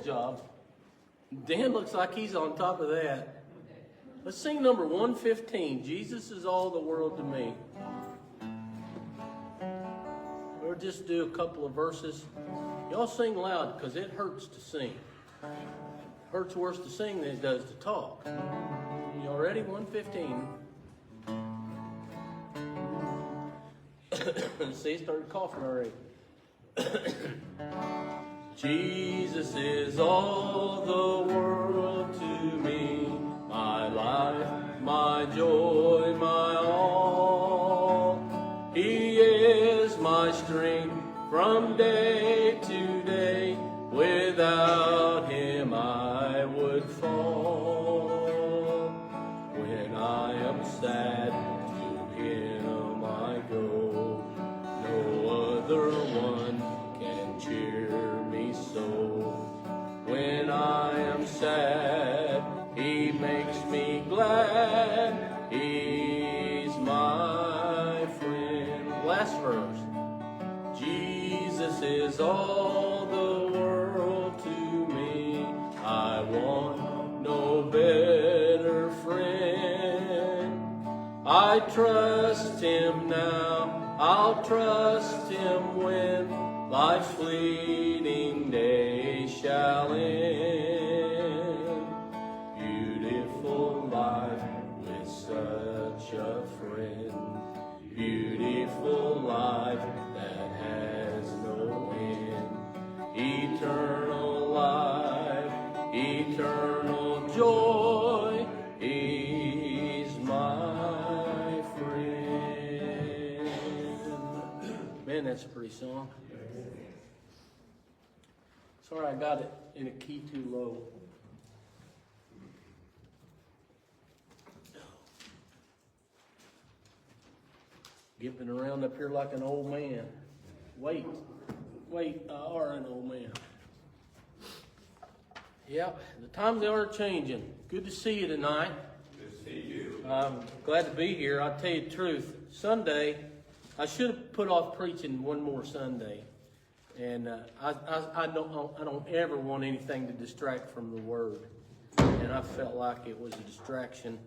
Job. Dan looks like he's on top of that. Let's sing number 115. Jesus is all the world to me. We'll just do a couple of verses. Y'all sing loud because it hurts to sing. It hurts worse to sing than it does to talk. Y'all ready? 115. See, I started coughing already. Jesus is all the world to me, my life, my joy, my all. He is my strength from day to day. Without him I would fall. When I am sad, to him I go. No other one can cheer me so. When I am sad, he makes me glad. He's my friend. Last verse. Jesus is all the world to me. I want no better friend. I trust him now, I'll trust him when life's fleeting days shall end. Beautiful life with such a friend. Beautiful life that has no end. Eternal life, eternal joy. He's my friend. Man, that's a pretty song. Sorry, I got it in a key too low. Gipping around up here like an old man. Wait, I are an old man. Yep, the times they are changing. Good to see you tonight. Good to see you. I'm glad to be here. I'll tell you the truth. Sunday, I should have put off preaching one more Sunday. And I don't ever want anything to distract from the Word. And I felt like it was a distraction.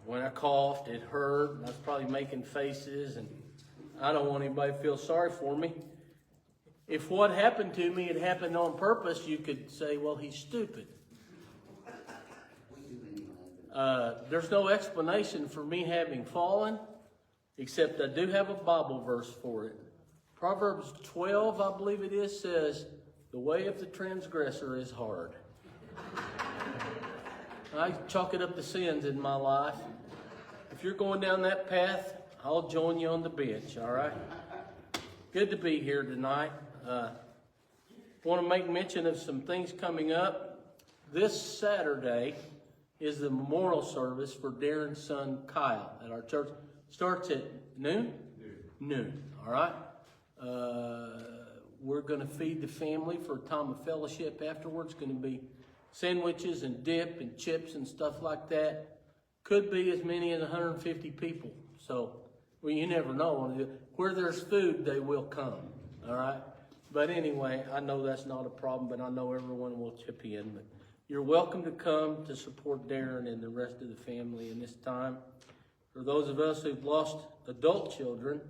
When I coughed, it hurt. I was probably making faces, and I don't want anybody to feel sorry for me. If what happened to me had happened on purpose, you could say, well, he's stupid. There's no explanation for me having fallen, except I do have a Bible verse for it. Proverbs 12, I believe it is, says, the way of the transgressor is hard. I chalk it up to sins in my life. If you're going down that path, I'll join you on the bench, all right? Good to be here tonight. Want to make mention of some things coming up. This Saturday is the memorial service for Darren's son, Kyle, at our church. Starts at noon? Noon, all right? We're going to feed the family for a time of fellowship afterwards. Going to be sandwiches and dip and chips and stuff like that. Could be as many as 150 people. So, well, you never know. Where there's food, they will come. All right? But anyway, I know that's not a problem, but I know everyone will chip in. But you're welcome to come to support Darren and the rest of the family in this time. For those of us who've lost adult children,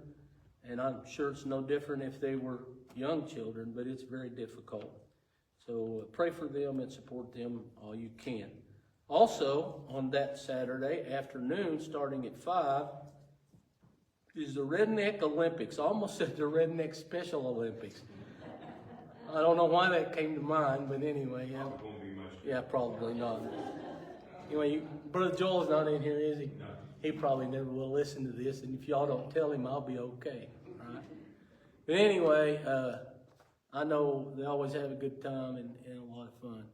and I'm sure it's no different if they were young children, but it's very difficult. So pray for them and support them all you can. Also, on that Saturday afternoon, starting at 5, is the Redneck Olympics. I almost said the Redneck Special Olympics. I don't know why that came to mind, but anyway. Yeah, probably not. Anyway, Brother Joel's not in here, is he? No. He probably never will listen to this, and if y'all don't tell him, I'll be okay. All right? But anyway, I know they always have a good time and a lot of fun.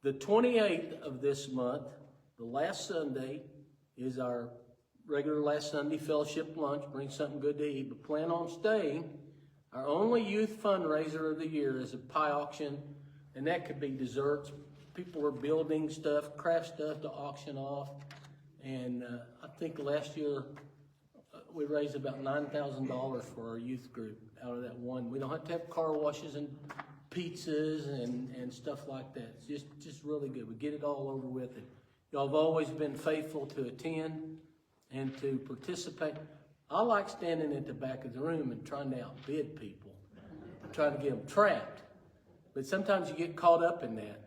The 28th of this month, the last Sunday, is our regular last Sunday fellowship lunch. Bring something good to eat, but plan on staying. Our only youth fundraiser of the year is a pie auction, and that could be desserts. People are building stuff, craft stuff to auction off. And I think last year we raised about $9,000 for our youth group out of that one. We don't have to have car washes and pizzas and stuff like that. It's just really good. We get it all over with. And y'all have always been faithful to attend and to participate. I like standing at the back of the room and trying to outbid people, trying to get them trapped. But sometimes you get caught up in that.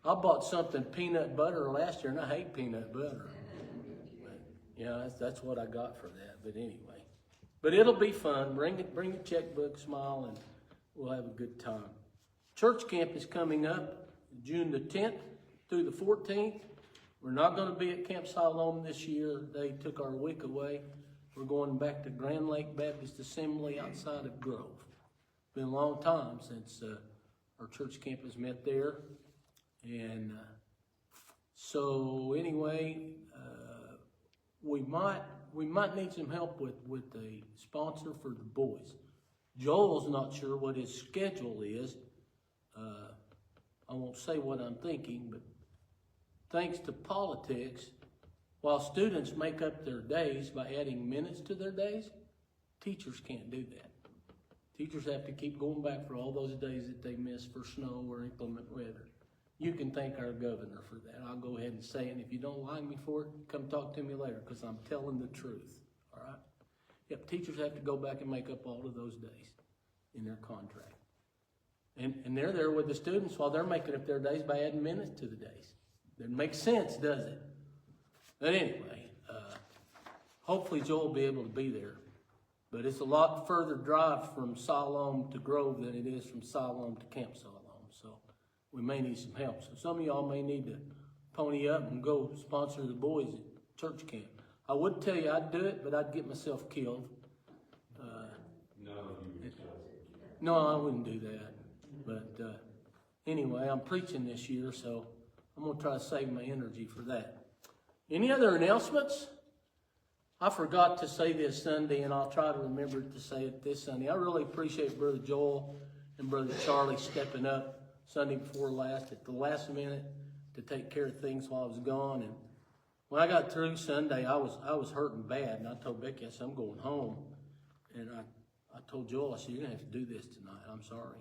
I bought something peanut butter last year, and I hate peanut butter. But, yeah, that's what I got for that. But anyway, but it'll be fun. Bring a checkbook, smile, and we'll have a good time. Church camp is coming up June the 10th through the 14th. We're not going to be at Camp Siloam this year. They took our week away. We're going back to Grand Lake Baptist Assembly outside of Grove. Been a long time since our church camp has met there. And so anyway, we might need some help with a sponsor for the boys. Joel's not sure what his schedule is. I won't say what I'm thinking, but thanks to politics, while students make up their days by adding minutes to their days, teachers can't do that. Teachers have to keep going back for all those days that they miss for snow or inclement weather. You can thank our governor for that. I'll go ahead and say it. And if you don't like me for it, come talk to me later, because I'm telling the truth. All right? Yep, teachers have to go back and make up all of those days in their contract. And they're there with the students while they're making up their days by adding minutes to the days. Doesn't make sense, does it? But anyway, hopefully Joel will be able to be there. But it's a lot further drive from Siloam to Grove than it is from Siloam to Camp Siloam. So we may need some help. So some of y'all may need to pony up and go sponsor the boys at church camp. I would tell you I'd do it, but I'd get myself killed. No, I wouldn't do that. But anyway, I'm preaching this year, so I'm going to try to save my energy for that. Any other announcements? I forgot to say this Sunday, and I'll try to remember to say it this Sunday. I really appreciate Brother Joel and Brother Charlie stepping up Sunday before last at the last minute to take care of things while I was gone. And when I got through Sunday, I was hurting bad, and I told Becky, I said, I'm going home. And I told Joel, I said, you're going to have to do this tonight. I'm sorry.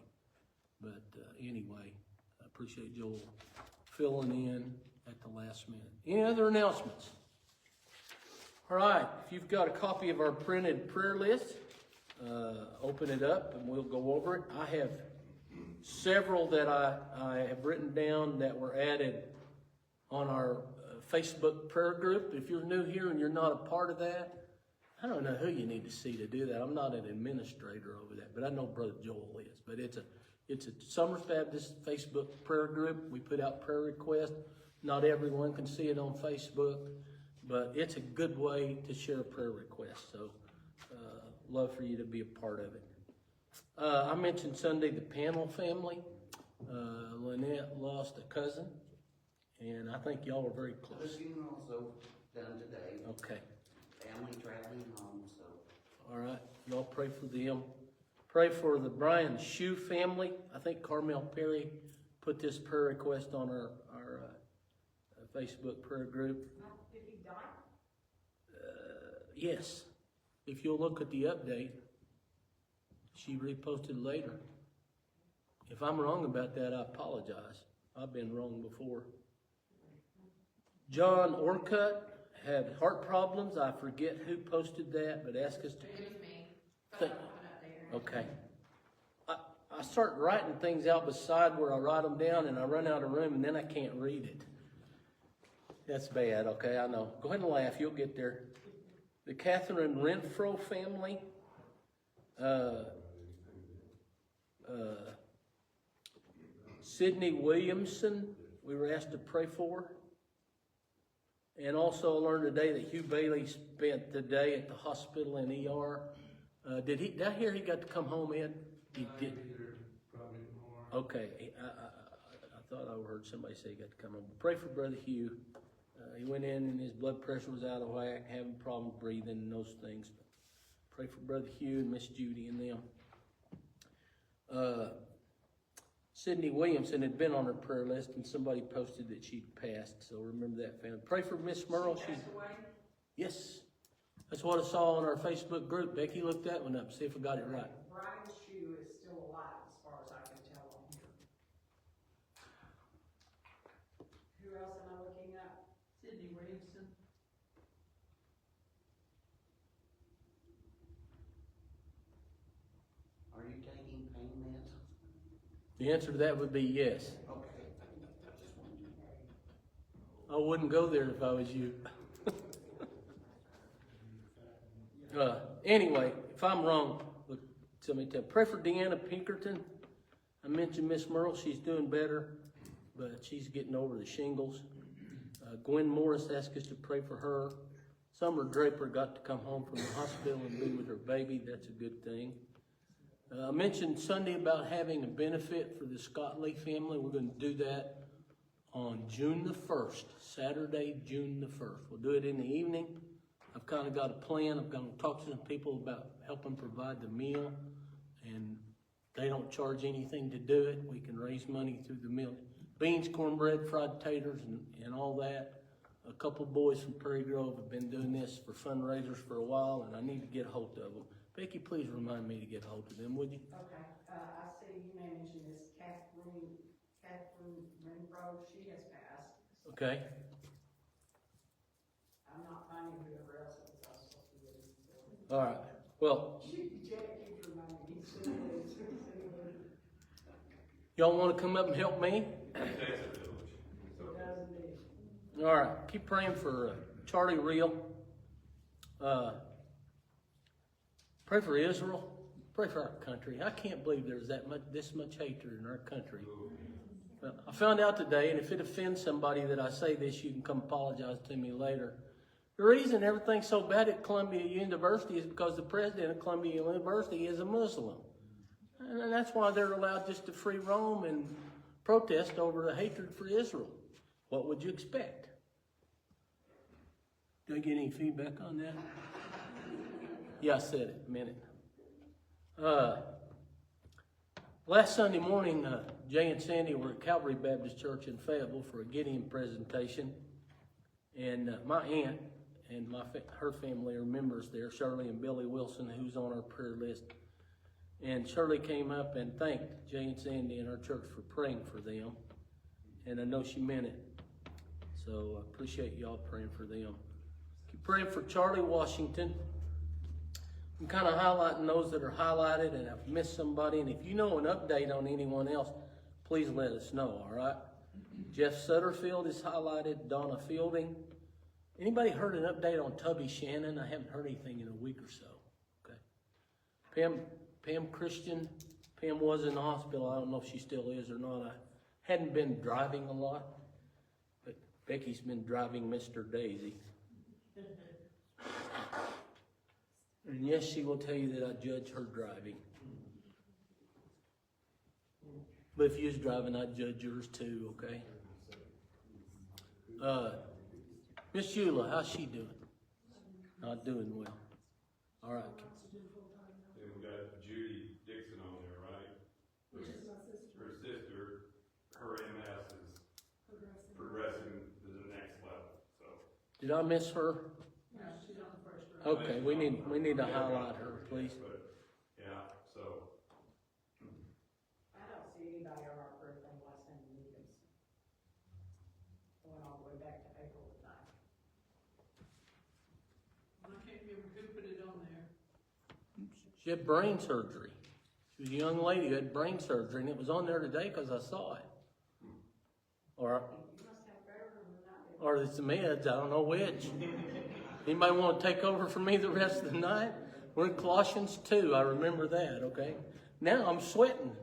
But anyway, I appreciate Joel filling in at the last minute. Any other announcements? All right, if you've got a copy of our printed prayer list, open it up and we'll go over it. I have several that I have written down that were added on our Facebook prayer group. If you're new here and you're not a part of that, I don't know who you need to see to do that. I'm not an administrator over that, but I know Brother Joel is. But it's a Summers Baptist Facebook prayer group. We put out prayer requests. Not everyone can see it on Facebook, but it's a good way to share prayer requests. So love for you to be a part of it. I mentioned Sunday the Panel family. Lynette lost a cousin, and I think y'all were very close. The funeral also done today. Okay. Family traveling home, so. All right. Y'all pray for them. Pray for the Brian Shue family. I think Carmel Perry put this prayer request on our Facebook prayer group. Did he die? Yes. If you'll look at the update, she reposted later. If I'm wrong about that, I apologize. I've been wrong before. John Orcutt had heart problems. I forget who posted that, but ask us to. It was me. Okay. I start writing things out beside where I write them down, and I run out of room, and then I can't read it. That's bad, okay, I know. Go ahead and laugh, you'll get there. The Catherine Renfro family. Sydney Williamson, we were asked to pray for. And also I learned today that Hugh Bailey spent the day at the hospital in ER. Did I hear he got to come home, Ed? He did. Okay, I thought I heard somebody say he got to come home. Pray for Brother Hugh. He went in and his blood pressure was out of whack, having problems breathing and those things. But pray for Brother Hugh and Miss Judy and them. Sydney Williamson had been on her prayer list, and somebody posted that she'd passed. So remember that family. Pray for Miss Merle. She passed away? Yes. That's what I saw on our Facebook group. Becky, look that one up. See if I got it right. Brian Shue is still alive, as far as I can tell. The answer to that would be yes. Okay. I wouldn't go there if I was you. Anyway, if I'm wrong, look, somebody tell. Pray for Deanna Pinkerton. I mentioned Miss Merle. She's doing better, but she's getting over the shingles. Gwen Morris asked us to pray for her. Summer Draper got to come home from the hospital and be with her baby. That's a good thing. I mentioned Sunday about having a benefit for the Scott Lee family. We're going to do that on June the 1st, Saturday, June the 1st. We'll do it in the evening. I've kind of got a plan. I'm going to talk to some people about helping provide the meal, and they don't charge anything to do it. We can raise money through the meal. Beans, cornbread, fried taters, and all that. A couple boys from Prairie Grove have been doing this for fundraisers for a while, and I need to get a hold of them. Becky, please remind me to get a hold of them, would you? Okay, I see you may mention this Catherine Renfro, she has passed. Okay. I'm not finding whoever else it was supposed to be. All right. Well, Jack keeps reminding me, y'all want to come up and help me? All right. Keep praying for Charlie Real. Pray for Israel. Pray for our country. I can't believe there's this much hatred in our country. I found out today, and if it offends somebody that I say this, you can come apologize to me later. The reason everything's so bad at Columbia University is because the president of Columbia University is a Muslim. And that's why they're allowed just to free roam and protest over the hatred for Israel. What would you expect? Do I get any feedback on that? Yeah, I said it a minute. Last Sunday morning, Jay and Sandy were at Calvary Baptist Church in Fayetteville for a Gideon presentation. And my aunt and her family are members there, Shirley and Billy Wilson, who's on our prayer list. And Shirley came up and thanked Jay and Sandy in our church for praying for them. And I know she meant it. So I appreciate y'all praying for them. Keep praying for Charlie Washington. I'm kind of highlighting those that are highlighted, and I've missed somebody. And if you know an update on anyone else, please let us know, all right? Jeff Sutterfield is highlighted, Donna Fielding. Anybody heard an update on Tubby Shannon? I haven't heard anything in a week or so. Okay. Pam Christian. Pam was in the hospital. I don't know if she still is or not. I hadn't been driving a lot, but Becky's been driving Mr. Daisy. And yes, she will tell you that I judge her driving. But if you was driving, I'd judge yours too, okay? Miss Eula, how's she doing? Not doing well. All right. Then we got Judy Dixon on there, right? Her sister, her MS is progressing to the next level, so. Did I miss her? No, she's on the first row. Okay, we need to highlight her, please. But, yeah, so, I don't see anybody on our prayer thing last time we meetings. Going all the way back to April the 9th. I can't remember who put it on there. She had brain surgery. She was a young lady who had brain surgery, and it was on there today because I saw it. Or You must have prayer room tonight. it's the meds, I don't know which. Anybody want to take over for me the rest of the night? We're in Colossians 2, I remember that, okay? Now I'm sweating.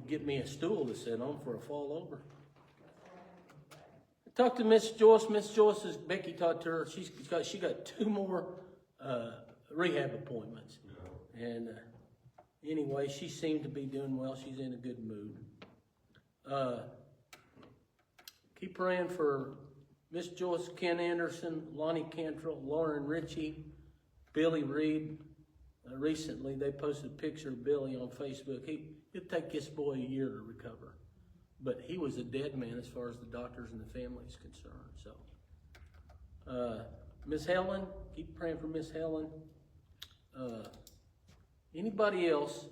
Get me a stool to sit on for a fall over. I talked to Miss Joyce. Miss Joyce, as Becky talked to her, she got 2 more rehab appointments. And anyway, she seemed to be doing well. She's in a good mood. Keep praying for Miss Joyce, Ken Anderson, Lonnie Cantrell, Lauren Ritchie, Billy Reed. Recently, they posted a picture of Billy on Facebook. It'll take this boy a year to recover. But he was a dead man as far as the doctors and the family is concerned. So, Miss Helen, keep praying for Miss Helen. Anybody else,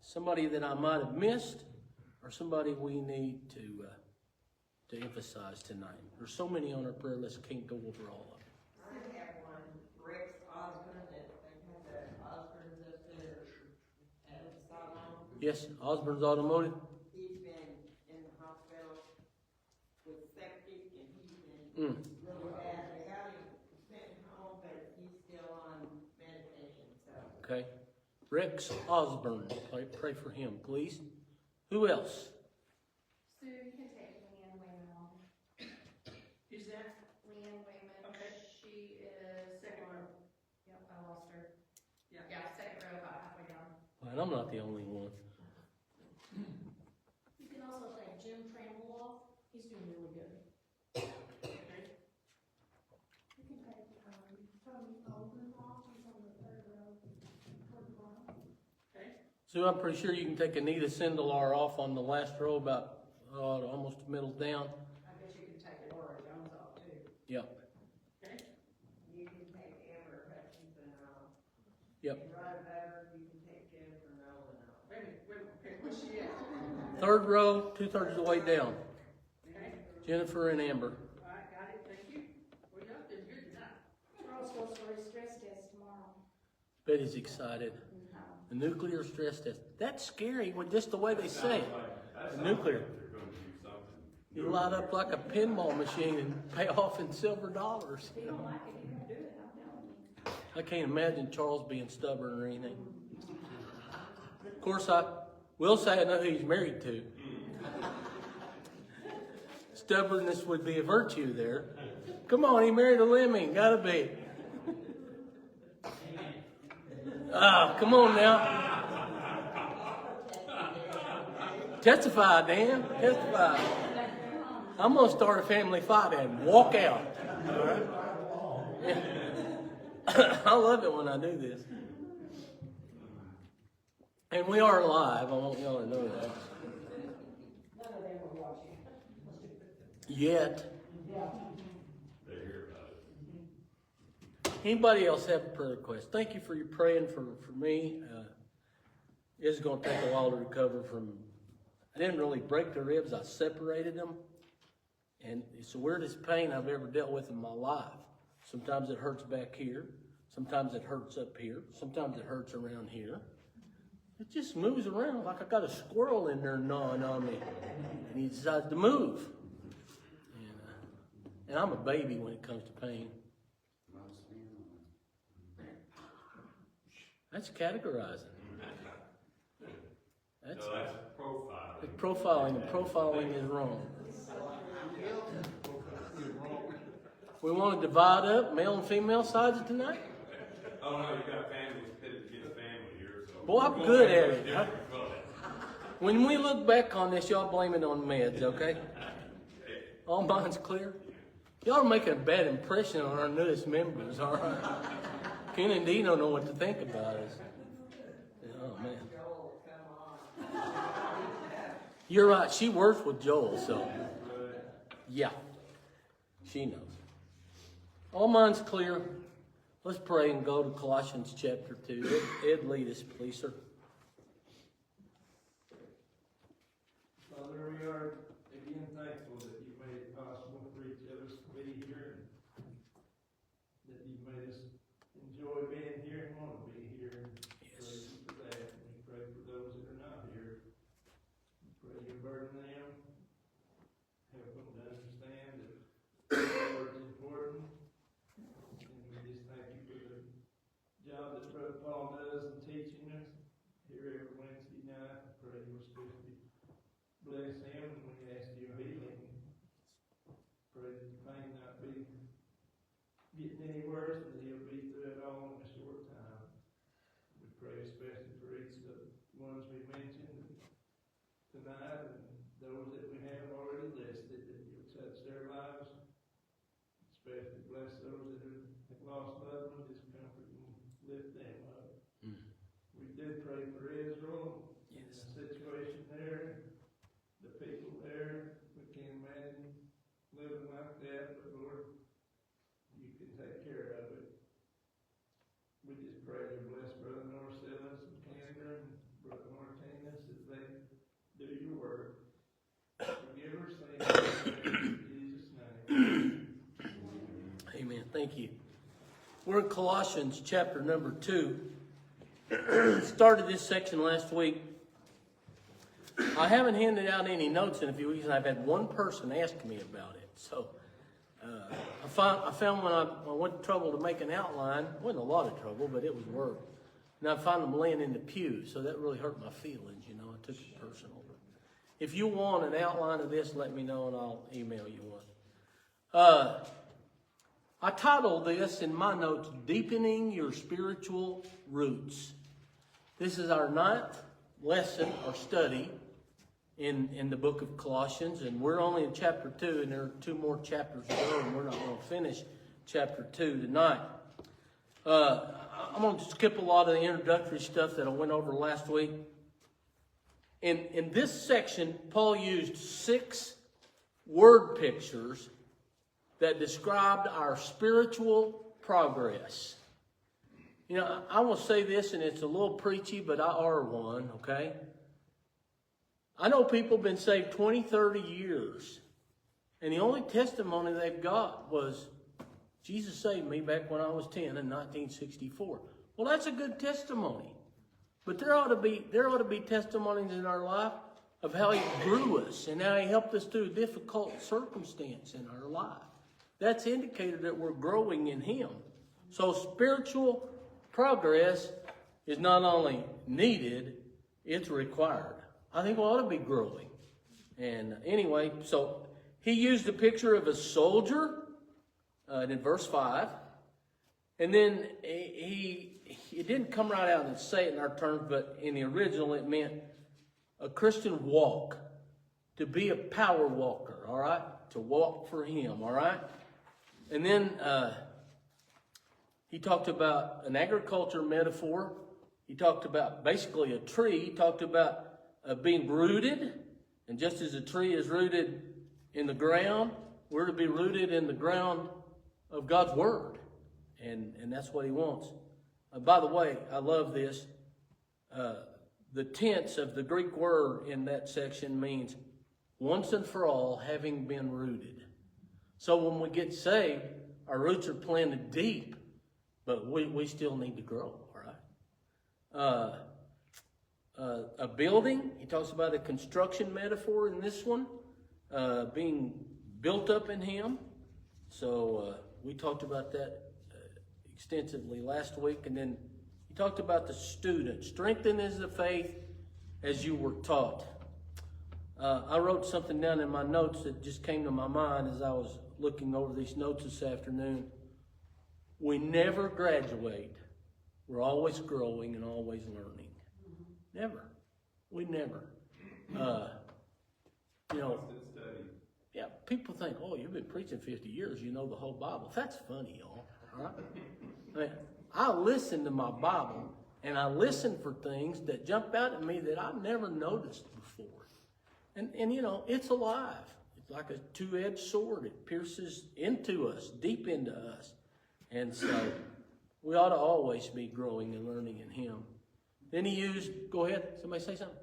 somebody that I might have missed, or somebody we need to emphasize tonight. There's so many on our prayer list, can't go over all of them. I have one, Rex Osborne, that they had the Osborne up there Yes, Osborne's Automotive. He's been in the hospital with septic and he's been really bad. They got him sent home, but he's still on medication, so. Okay. Rex Osborne. Pray for him, please. Who else? Sue, you can take Leanne Wayman on. Is that, Leanne Wayman. Okay. She is. Second row. Yep, I lost her. yeah. Yeah, second row, about halfway down. And I'm not the only one. You can also take Jim Trammell, he's doing really good. Okay. You can take, Tony Golden off, he's on the third row, toward the bottom. Okay. Sue, I'm pretty sure you can take Anita Sindelar off on the last row, about almost the middle down. I bet you can take Laura Jones off too. Yeah. Okay. You can take Amber Hutchinson off. Yep. And right above her, you can take Jennifer Nolan off. Wait a minute, okay, where's she at? Third row, 2/3 of the way down. Okay. Jennifer and Amber. All right, got it, thank you. Well, y'all did good tonight. Charles goes for his stress test tomorrow. Betty's excited. The nuclear stress test. That's scary when just the way they say it. The nuclear. They're gonna do something. You light up like a pinball machine and pay off in silver dollars. If you don't like it, you don't do it, I'm telling you. I can't imagine Charles being stubborn or anything. Of course, I will say I know who he's married to. Stubbornness would be a virtue there. Come on, he married a lemming. Gotta be. Ah, come on now. Testify, Dan. Testify. I'm gonna start a family fight and walk out. All right? Yeah. I love it when I do this. And we are live. I want y'all to know that. None of them will watch you. Yet. They hear about it. Anybody else have a prayer request? Thank you for your praying for me. It's going to take a while to recover from. I didn't really break the ribs. I separated them. And it's the weirdest pain I've ever dealt with in my life. Sometimes it hurts back here. Sometimes it hurts up here. Sometimes it hurts around here. It just moves around like I got a squirrel in there gnawing on me. And he decides to move. And I'm a baby when it comes to pain. Most men That's categorizing. That's No, that's profiling. it's profiling. Profiling is wrong. We want to divide up male and female sides tonight? Oh, no, you got families pitted against family here, so. Boy, I'm We're good gonna at make it. different colors. When we look back on this, y'all blame it on meds, okay? All minds clear? Y'all are making a bad impression on our newest members, all right? Ken and Dee don't know what to think about us. Oh, man. Joel, come on. You're right. She works with Joel, so. Yeah. She knows. All minds clear. Let's pray and go to Colossians chapter 2. Ed, lead us, please, sir. Father, we are again thankful that you made it possible for each of us to be here, and that you made us enjoy being here and want to be here. Yes. Praise you for that. And we pray for those that are not here. We pray you burden them, help them to understand that the word is important. And we just thank you for the job that Brother Paul does in teaching us here every Wednesday night. I pray you'll especially bless him when we ask you healing. Pray that the pain not be getting any worse, that he'll be through it all in a short time. We pray especially for each of the ones we mentioned tonight and those that we have already listed, that you'll touch their lives. Especially bless those that have lost loved ones, just comfort and lift them up. We did pray for Israel, and the situation there, the people there. We can't imagine living like that, but Lord, you can take care of it. We just pray to bless Brother Norcellus and Canada and Brother Martinez as they do your work. Forgive our sins in Jesus' name. Amen. Thank you. We're in Colossians chapter number 2. Started this section last week. I haven't handed out any notes in a few weeks, and I've had one person ask me about it. So I found when I went to trouble to make an outline, it wasn't a lot of trouble, but it was work. And I found them laying in the pew, so that really hurt my feelings, you know. I took it personal. If you want an outline of this, let me know and I'll email you one. I titled this in my notes, Deepening Your Spiritual Roots. This is our 9th lesson or study in the book of Colossians, and we're only in chapter 2, and there are 2 more chapters to go, and we're not going to finish chapter 2 tonight. I'm going to skip a lot of the introductory stuff that I went over last week. In this section, Paul used 6 word pictures that described our spiritual progress. You know, I will say this, and it's a little preachy, but I are one, okay? I know people have been saved 20, 30 years, and the only testimony they've got was, Jesus saved me back when I was 10 in 1964. Well, that's a good testimony. But there ought to be testimonies in our life of how He grew us and how He helped us through a difficult circumstance in our life. That's indicated that we're growing in Him. So spiritual progress is not only needed, it's required. I think we ought to be growing. And anyway, so he used a picture of a soldier in verse 5. And then it didn't come right out and say it in our terms, but in the original it meant a Christian walk, to be a power walker, all right? To walk for Him, all right? And then he talked about an agriculture metaphor. He talked about basically a tree. He talked about being rooted. And just as a tree is rooted in the ground, we're to be rooted in the ground of God's Word. And that's what He wants. By the way, I love this. The tense of the Greek word in that section means once and for all, having been rooted. So when we get saved, our roots are planted deep, but we still need to grow, all right? A building, he talks about a construction metaphor in this one, being built up in Him. So we talked about that extensively last week. And then he talked about the student. Strengthen is the faith as you were taught. I wrote something down in my notes that just came to my mind as I was looking over these notes this afternoon. We never graduate. We're always growing and always learning. Never. We never. You know, yeah, people think, oh, you've been preaching 50 years, you know the whole Bible. That's funny, y'all. All right? I mean, I listen to my Bible, and I listen for things that jump out at me that I've never noticed before. And you know, it's alive. It's like a two-edged sword. It pierces into us, deep into us. And so we ought to always be growing and learning in Him. Then he used, go ahead, somebody say something.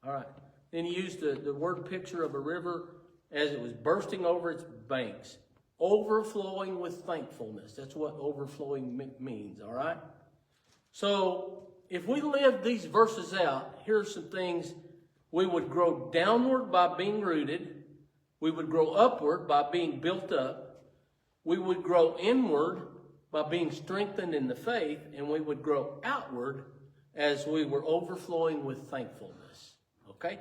All right. Then he used the word picture of a river as it was bursting over its banks, overflowing with thankfulness. That's what overflowing means, all right? So if we live these verses out, here are some things. We would grow downward by being rooted. We would grow upward by being built up. We would grow inward by being strengthened in the faith. And we would grow outward as we were overflowing with thankfulness. Okay?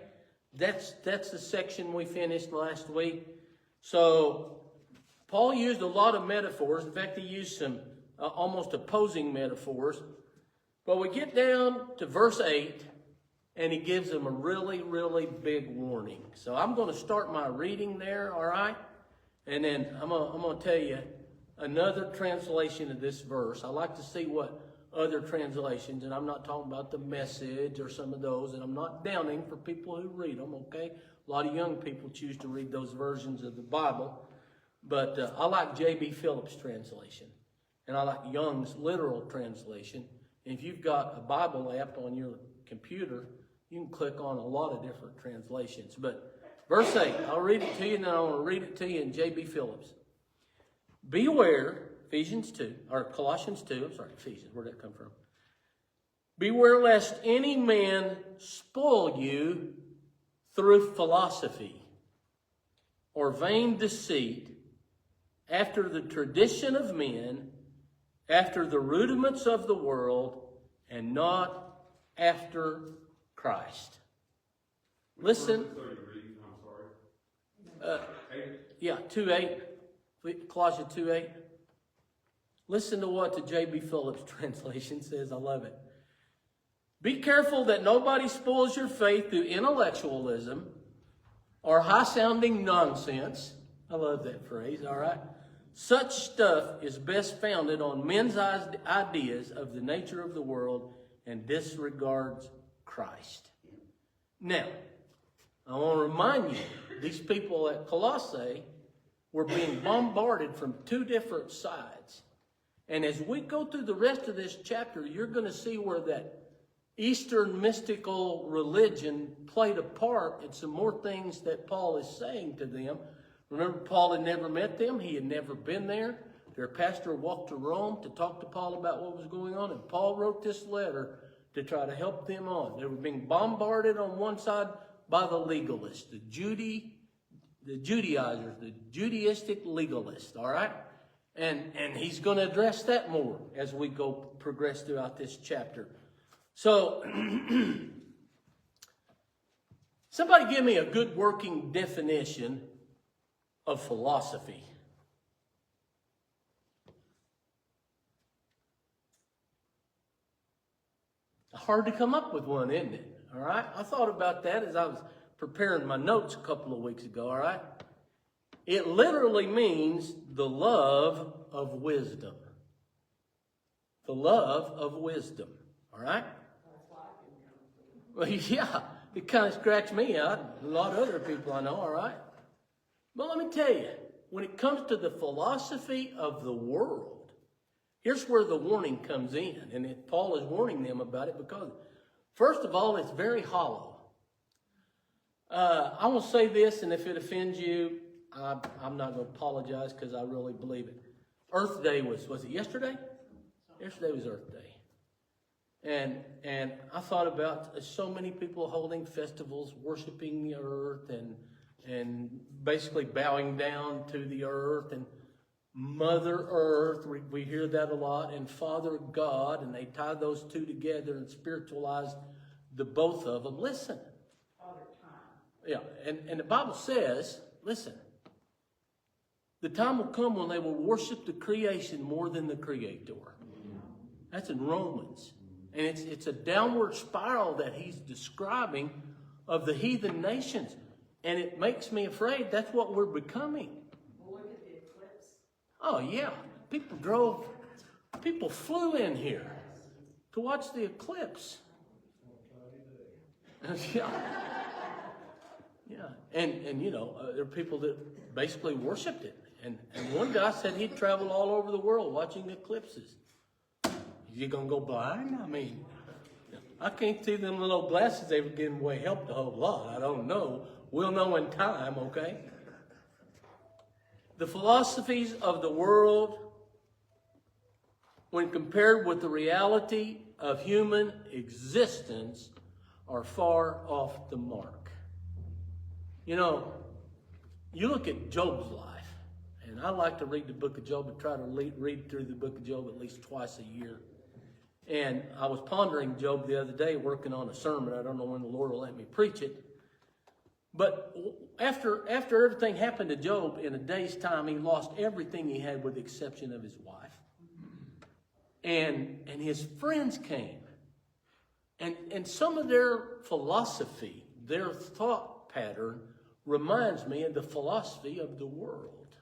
That's the section we finished last week. So Paul used a lot of metaphors. In fact, he used some almost opposing metaphors. But we get down to verse 8, and he gives them a really, really big warning. So I'm going to start my reading there, all right? And then I'm going to tell you another translation of this verse. I like to see what other translations, and I'm not talking about the Message or some of those, and I'm not downing for people who read them, okay? A lot of young people choose to read those versions of the Bible, but I like J.B. Phillips' translation, and I like Young's literal translation. And if you've got a Bible app on your computer, you can click on a lot of different translations. But verse 8, I'll read it to you, and then I want to read it to you in J.B. Phillips. Beware, Ephesians 2, or Colossians 2, I'm sorry, Ephesians, where'd that come from? Beware lest any man spoil you through philosophy or vain deceit, after the tradition of men, after the rudiments of the world, and not after Christ. Listen. What verse are you reading? I'm sorry. 8? 2:8, Colossians 2:8. Listen to what the J.B. Phillips translation says. I love it. Be careful that nobody spoils your faith through intellectualism or high-sounding nonsense. I love that phrase, all right? Such stuff is best founded on men's ideas of the nature of the world and disregards Christ. Now, I want to remind you, these people at Colossae were being bombarded from two different sides. And as we go through the rest of this chapter, you're going to see where that Eastern mystical religion played a part in some more things that Paul is saying to them. Remember, Paul had never met them. He had never been there. Their pastor walked to Rome to talk to Paul about what was going on. And Paul wrote this letter to try to help them on. They were being bombarded on one side by the legalists, the Judaizers, the Judaistic legalists, all right? And he's going to address that more as we progress throughout this chapter. So, somebody give me a good working definition of philosophy. Hard to come up with one, isn't it? All right? I thought about that as I was preparing my notes a couple of weeks ago, all right? It literally means the love of wisdom. The love of wisdom, all right? Well, yeah, it kind of scratched me out. A lot of other people I know, all right? But let me tell you, when it comes to the philosophy of the world, here's where the warning comes in. And Paul is warning them about it because, first of all, it's very hollow. I will say this, and if it offends you, I'm not going to apologize because I really believe it. Earth Day was it yesterday? Yesterday was Earth Day. And I thought about so many people holding festivals, worshiping the earth and basically bowing down to the earth and Mother Earth. We hear that a lot, and Father God, and they tie those two together and spiritualize the both of them. Listen. Father time. Yeah, and the Bible says, listen, the time will come when they will worship the creation more than the Creator. That's in Romans. And it's a downward spiral that he's describing of the heathen nations. And it makes me afraid that's what we're becoming. Well, look at the eclipse. Oh, yeah. People flew in here to watch the eclipse. Yeah. Yeah. And you know, there are people that basically worshipped it. And one guy said he'd travel all over the world watching eclipses. You gonna go blind? I mean, I can't see them little glasses they were giving away helped a whole lot. I don't know. We'll know in time, okay? The philosophies of the world, when compared with the reality of human existence, are far off the mark. You know, you look at Job's life, and I like to read the book of Job and try to read through the book of Job at least twice a year. And I was pondering Job the other day, working on a sermon. I don't know when the Lord will let me preach it. But after everything happened to Job, in a day's time, he lost everything he had with the exception of his wife. And his friends came. And some of their philosophy, their thought pattern, reminds me of the philosophy of the world.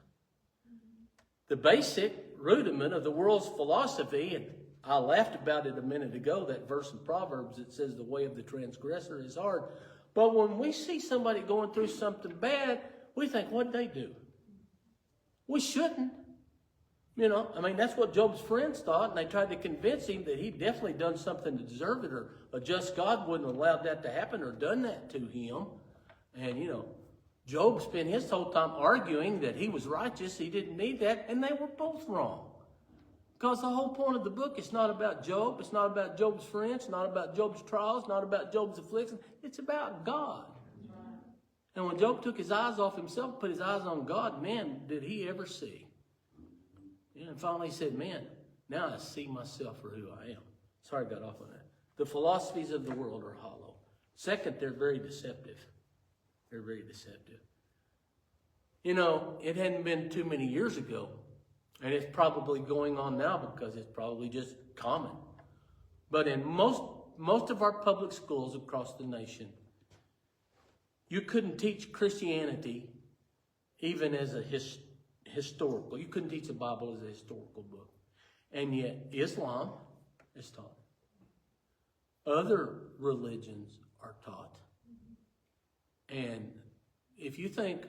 The basic rudiment of the world's philosophy, and I laughed about it a minute ago, that verse in Proverbs that says the way of the transgressor is hard. But when we see somebody going through something bad, we think, what'd they do? We shouldn't. You know, I mean, that's what Job's friends thought, and they tried to convince him that he'd definitely done something to deserve it, or a just God wouldn't have allowed that to happen or done that to him. And, you know, Job spent his whole time arguing that he was righteous, he didn't need that, and they were both wrong. Because the whole point of the book is not about Job, it's not about Job's friends, not about Job's trials, not about Job's afflictions. It's about God. And when Job took his eyes off himself, put his eyes on God, man, did he ever see. And finally he said, man, now I see myself for who I am. Sorry I got off on that. The philosophies of the world are hollow. Second, they're very deceptive. They're very deceptive. You know, it hadn't been too many years ago, and it's probably going on now because it's probably just common. But in most of our public schools across the nation, you couldn't teach Christianity even as a historical. You couldn't teach the Bible as a historical book. And yet Islam is taught. Other religions are taught. And if you think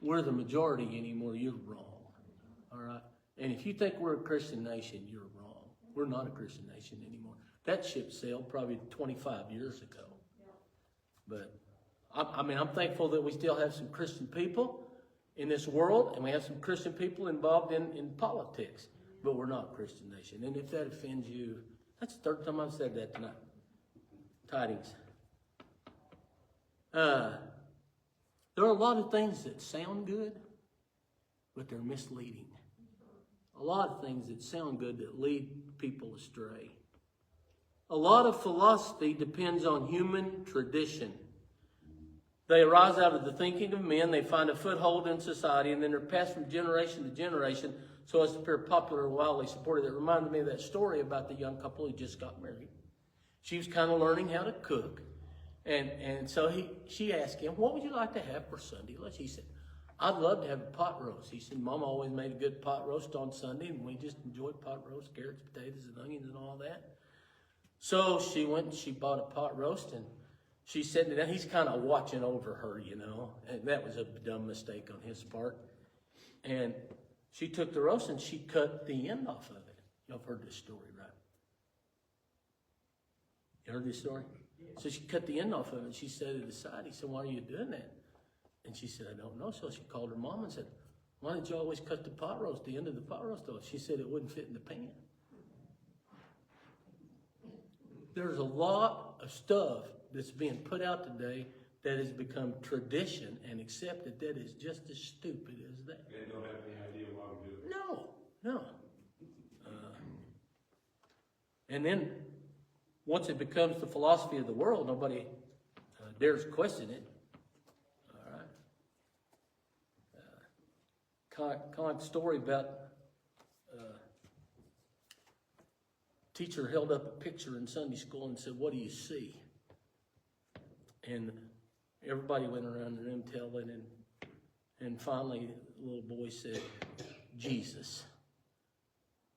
we're the majority anymore, you're wrong. All right? And if you think we're a Christian nation, you're wrong. We're not a Christian nation anymore. That ship sailed probably 25 years ago. But, I mean, I'm thankful that we still have some Christian people in this world, and we have some Christian people involved in politics. But we're not a Christian nation. And if that offends you, that's the third time I've said that tonight. Tidings. There are a lot of things that sound good, but they're misleading. A lot of things that sound good that lead people astray. A lot of philosophy depends on human tradition. They arise out of the thinking of men, they find a foothold in society, and then they're passed from generation to generation so as to appear popular and widely supported. It reminded me of that story about the young couple who just got married. She was kind of learning how to cook. And so she asked him, what would you like to have for Sunday lunch? He said, I'd love to have a pot roast. He said, Mom always made a good pot roast on Sunday, and we just enjoyed pot roast, carrots, potatoes, and onions and all that. So she went and she bought a pot roast, and she said that he's kind of watching over her, you know. And that was a dumb mistake on his part. And she took the roast and she cut the end off of it. Y'all have heard this story, right? You heard this story? So she cut the end off of it. She set it aside. He said, why are you doing that? And she said, I don't know. So she called her mom and said, why did you always cut the pot roast, the end of the pot roast off? She said it wouldn't fit in the pan. There's a lot of stuff that's being put out today that has become tradition and accepted that is just as stupid as that. They don't have any idea why we do it. No. And then once it becomes the philosophy of the world, nobody dares question it. All right. Kind of like the story about teacher held up a picture in Sunday school and said, what do you see? And everybody went around the room telling, and finally the little boy said, Jesus.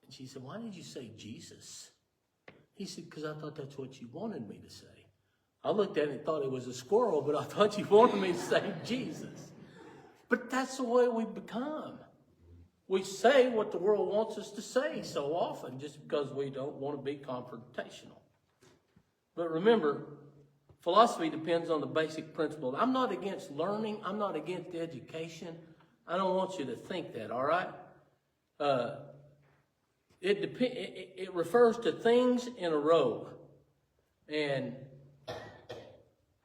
And she said, why did you say Jesus? He said, because I thought that's what you wanted me to say. I looked at it and thought it was a squirrel, but I thought you wanted me to say Jesus. But that's the way we've become. We say what the world wants us to say so often just because we don't want to be confrontational. But remember, philosophy depends on the basic principle. I'm not against learning. I'm not against education. I don't want you to think that, all right? It refers to things in a row. And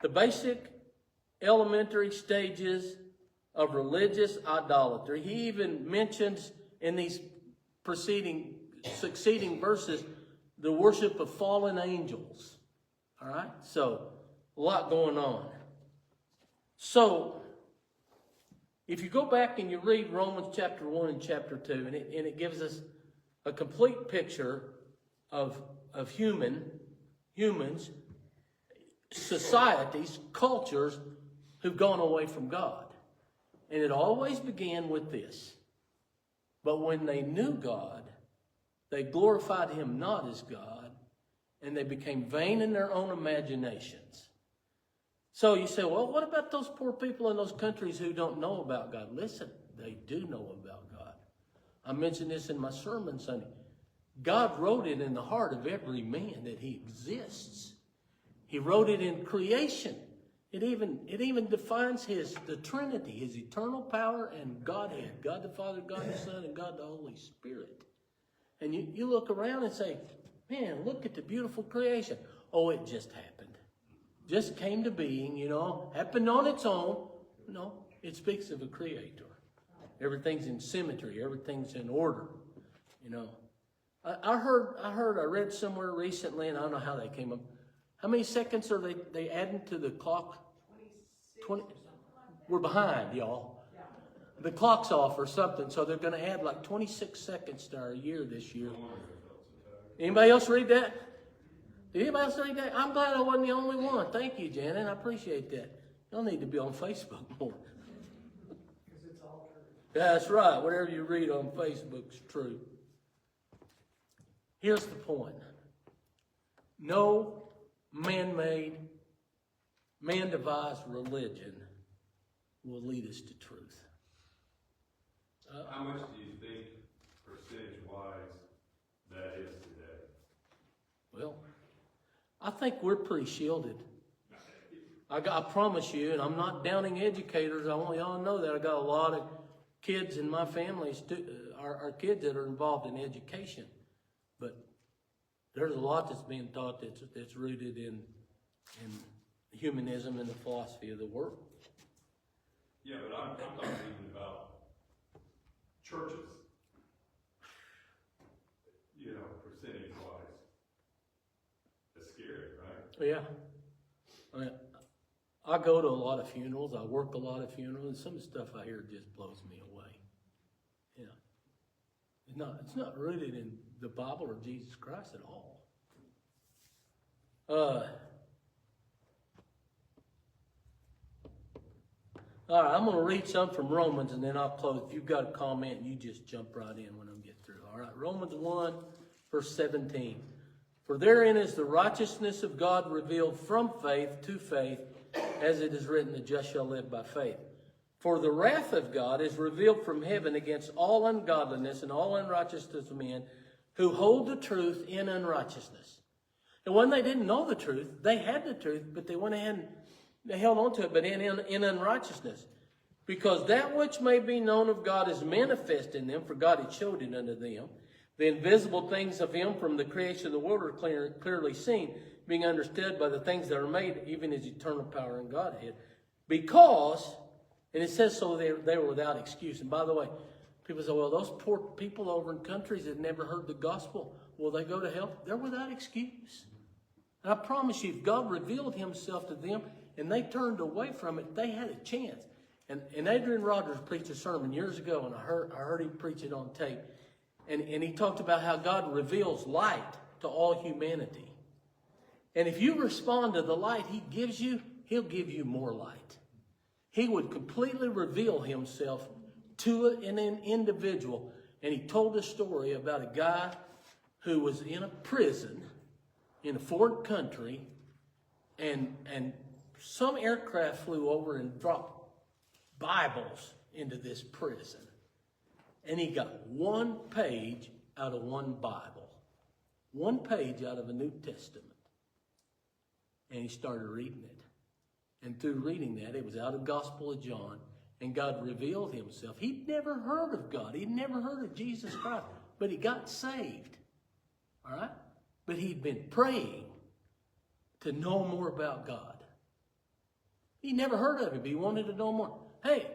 the basic elementary stages of religious idolatry. He even mentions in these succeeding verses the worship of fallen angels. All right? So, a lot going on. So, if you go back and you read Romans chapter 1 and chapter 2, and it gives us a complete picture of humans, societies, cultures who've gone away from God. And it always began with this. But when they knew God, they glorified him not as God, and they became vain in their own imaginations. So you say, well, what about those poor people in those countries who don't know about God? Listen, they do know about God. I mentioned this in my sermon Sunday. God wrote it in the heart of every man that he exists. He wrote it in creation. It even defines the Trinity, his eternal power and Godhead, God the Father, God the Son, and God the Holy Spirit. And you look around and say, man, look at the beautiful creation. Oh, it just happened. just came to being, you know, happened on its own. No, it speaks of a creator. Everything's in symmetry. Everything's in order, you know. I read somewhere recently, and I don't know how they came up. How many seconds are they adding to the clock? 20. We're behind, y'all. The clock's off or something, so they're going to add like 26 seconds to our year this year. Anybody else read that? Did anybody else read that? I'm glad I wasn't the only one. Thank you, Janet. I appreciate that. Y'all need to be on Facebook more. Because it's all true. That's right. Whatever you read on Facebook's true. Here's the point. No man-made, man-devised religion will lead us to truth. How much do you think, percentage-wise, that is today? Well, I think we're pretty shielded. I promise you, and I'm not downing educators. I want y'all to know that I got a lot of kids in my family, our kids that are involved in education. But there's a lot that's being taught that's rooted in humanism and the philosophy of the world. Yeah, but I'm talking even about churches. You know, percentage-wise. That's scary, right? Yeah. I mean, I go to a lot of funerals. I work a lot of funerals, and some of the stuff I hear just blows me away. You know, it's not rooted in the Bible or Jesus Christ at all. All right, I'm going to read some from Romans, and then I'll close. If you've got a comment, you just jump right in when I get through. All right, Romans 1, verse 17. For therein is the righteousness of God revealed from faith to faith, as it is written, the just shall live by faith. For the wrath of God is revealed from heaven against all ungodliness and all unrighteousness of men who hold the truth in unrighteousness. And when they didn't know the truth, they had the truth, but they went ahead and they held on to it, but in unrighteousness. Because that which may be known of God is manifest in them, for God had showed it unto them. The invisible things of him from the creation of the world are clearly seen, being understood by the things that are made, even his eternal power and Godhead. Because, and it says so they were without excuse. And by the way, people say, well, those poor people over in countries that never heard the gospel, will they go to hell? They're without excuse. And I promise you, if God revealed himself to them and they turned away from it, they had a chance. And Adrian Rogers preached a sermon years ago, and I heard him preach it on tape. And he talked about how God reveals light to all humanity. And if you respond to the light he gives you, he'll give you more light. He would completely reveal himself to an individual. And he told a story about a guy who was in a prison in a foreign country, and some aircraft flew over and dropped Bibles into this prison. And he got one page out of one Bible. One page out of a New Testament. And he started reading it. And through reading that, it was out of Gospel of John. And God revealed himself. He'd never heard of God. He'd never heard of Jesus Christ. But he got saved. All right? But he'd been praying to know more about God. He never heard of him, but he wanted to know more. Hey,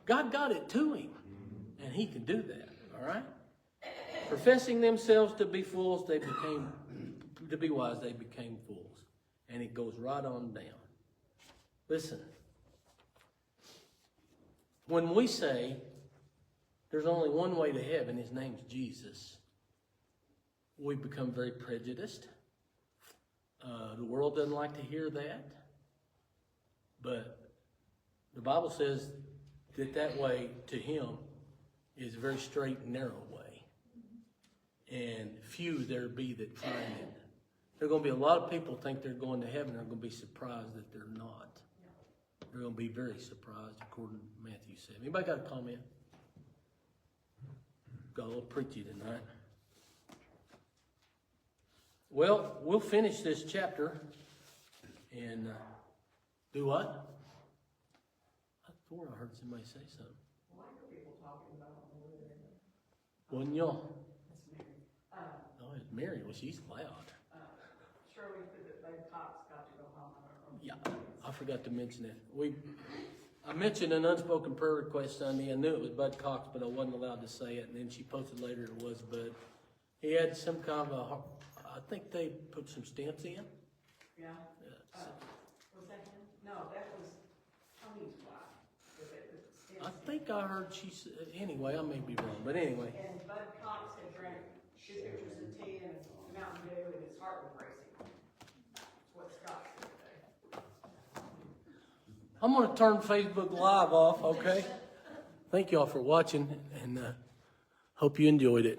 God got it to him. And he can do that, all right? Professing themselves to be fools, to be wise, they became fools. And it goes right on down. Listen, when we say there's only one way to heaven, his name's Jesus, we become very prejudiced. The world doesn't like to hear that. But the Bible says that way to him is a very straight and narrow way. And few there be that find it. There are going to be a lot of people think they're going to heaven. They're going to be surprised that they're not. They're going to be very surprised, according to Matthew 7. Anybody got a comment? Got a little preachy tonight. Well, we'll finish this chapter and do what? I thought I heard somebody say something. Why are people talking about over there? Wasn't y'all? It's Mary. Oh, it's Mary. Well, she's loud. Shirley said that Dave Cox got to go home. I don't know if Yeah, I forgot to mention that. I mentioned an unspoken prayer request Sunday. I knew it was Bud Cox, but I wasn't allowed to say it. And then she posted later it was Bud. He had some kind of I think they put some stents in. Yeah. Was that him? No, that was Tony's wife. I think I heard she said, anyway, I may be wrong, but anyway. And Bud Cox had drank 2 pitchers of tea and Mountain Dew and his heart was racing. That's what Scott said today. I'm gonna turn Facebook Live off, okay? Thank y'all for watching and hope you enjoyed it.